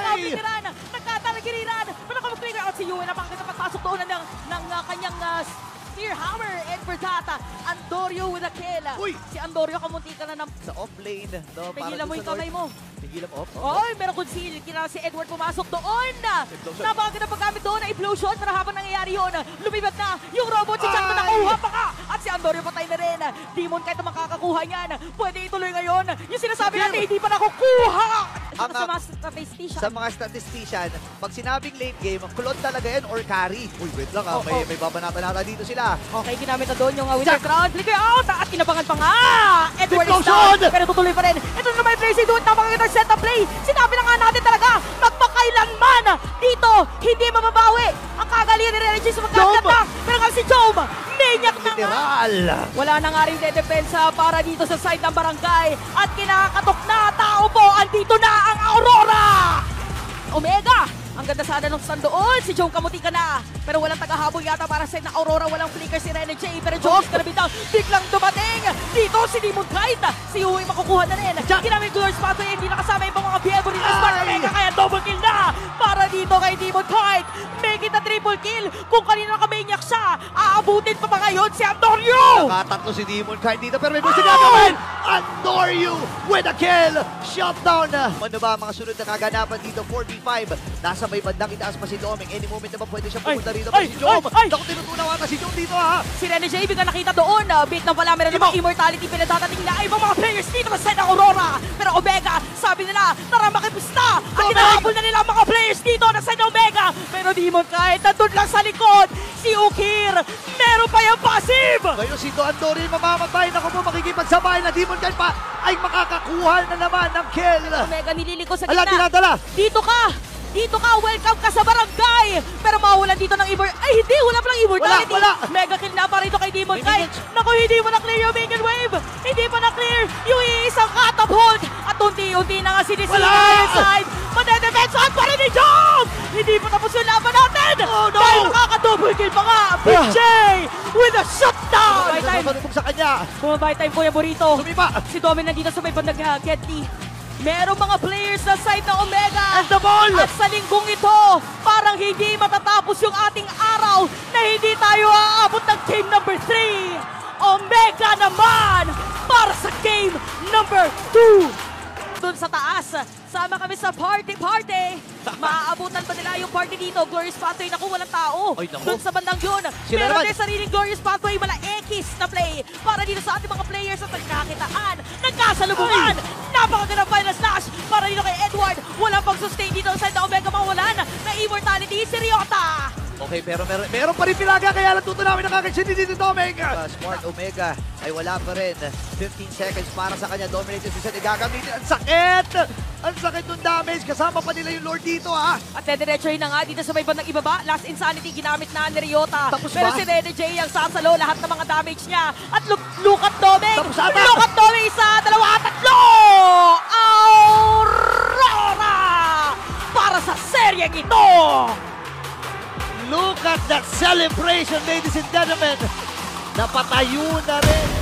nagkakapiliran, nagkatalagiriran, pero nakamaklinger out si Yue, napakaganda pagpasok doon ng kanyang Spear Hammer, and for that, Andorio with a kill. Uy! Si Andorio kamunti ka na ng... Sa off lane. No, Pigilan mo yung kamay mo. Pigilan mo off. Oy, meron conceal. Kina si Edward pumasok doon. Napakaganda paggamit doon na implosion. Pero habang nangyayari yun, lumibat na yung robot. Si Chang na nakuha pa ka. At si Andorio patay na rin. Demon kahit na makakakuha niyan. Pwede ituloy ngayon. Yung sinasabi natin, hindi pa nakukuha. Sa mga statistician. Sa mga statistician, pag sinabing late game, kulot talaga yan or carry. Uy, wait lang ha. May babanata-nata dito sila. Okay, ginamit na doon yung Winter Crown. Flicker out. At inabangan pa nga. Edward is Explosion! down. Pero tutuloy pa rin. Ito naman yung Tracy doon. Napakagandang set up play. Sinabi na nga natin talaga, magpakailanman dito, hindi mababawi ang kagalingan ni Energy sa magkakatak. Pero nga si Jome, maniac na nga. Literal. Wala na nga rin dedepensa para dito sa side ng barangay. At kinakatok na tao po, andito na ang Aurora! Omega! Ang ganda sana nung stand doon. Si Jome kamuti ka na. Pero walang tagahabol yata para sa na Aurora. Walang flicker si Rene J. Pero Jome is gonna be down. Biglang dumating. Dito si Demon Kite. Si Yue makukuha na rin. Ginamit Glorious Pathway. Hindi nakasama yung mga Viego rin. Smart Omega kaya double kill na. Para dito kay Demon Kite. Make it a triple kill. Kung kanina nakamaniac siya, aabutin pa ba ngayon si Andorio? Nakatatlo si Demon Kite dito pero may gusto gagawin. Andorio with a kill. Shutdown. Ano ba ang mga sunod na kaganapan dito? 4v5. Nasa may bandang itaas pa si Doming. Any moment naman pwede siya pumunta rito pa si Jome. Naku, tinutunaw ata si Jome dito ha. Si Rene J, bigla nakita doon. Bait ng pala, meron namang immortality pinatatating na ibang mga players dito sa side ng Aurora. Pero Omega, sabi nila, tara makipista. At hinahabol na nila ang mga players dito na side ng Omega. Pero Demon kahit nandun lang sa likod. Si Ukir, meron pa yung passive. Ngayon si Andorio mamamatay. Naku po, makikipagsabay na Demon Kite pa ay makakakuha na naman ng kill. Omega nililiko sa Ala, gitna. dinadala. Dito ka! Dito ka! Welcome ka sa barangay! Pero mawalan dito ng Ay, hindi! Wala palang immortality! Wala! Mega kill na pa rito kay Demon Kite! Naku, hindi mo na-clear yung minion wave! Hindi pa na-clear yung iisang catapult! At unti-unti na nga sinisira yung side! Madedefensahan pa rin ni Jome! Hindi pa tapos yung laban natin! Oh, no! Dahil nakaka-double kill pa nga! PJ with a shutdown! Bumabay time! Matutong sa kanya. Bumabay time po yung burrito! Sumipa! Si Domin nandito sa may bandang Gedli. Merong mga players sa side ng Omega. And the ball! At sa linggong ito, parang hindi matatapos yung ating araw na hindi tayo aabot ng game number 3. Omega naman para sa game number 2. Doon sa taas, sama kami sa party. Maaabutan pa nila yung party dito. Glorious Pathway, naku, walang tao. Ay, naku. Doon sa bandang yun. Sila Meron naman. din sariling Glorious Pathway, mala X na play para dito sa ating mga players at nagkakitaan, nagkasalubungan. Napakagandang final slash para dito kay Edward. Walang pag-sustain dito sa side ng Omega, mawalan na immortality si Ryota. Okay, pero meron pa rin pilaga kaya lang tutunawin ang kakasin dito Doming. Smart Omega ay wala pa rin. 15 seconds para sa kanya. Dominated si Seth. Gagamitin. Ang sakit! Ang sakit ng damage. Kasama pa nila yung Lord dito ha. At dediretso na nga dito sa may bandang ibaba. Last Insanity ginamit na ni Ryota. Tapos pero ba? si Rene J ang sasalo lahat ng mga damage niya. At look at Doming. Tapos ata. Look at Doming. Isa, dalawa, tatlo! Aurora! Para sa seryeng ito! Look at that celebration, ladies and gentlemen. Napatayo na rin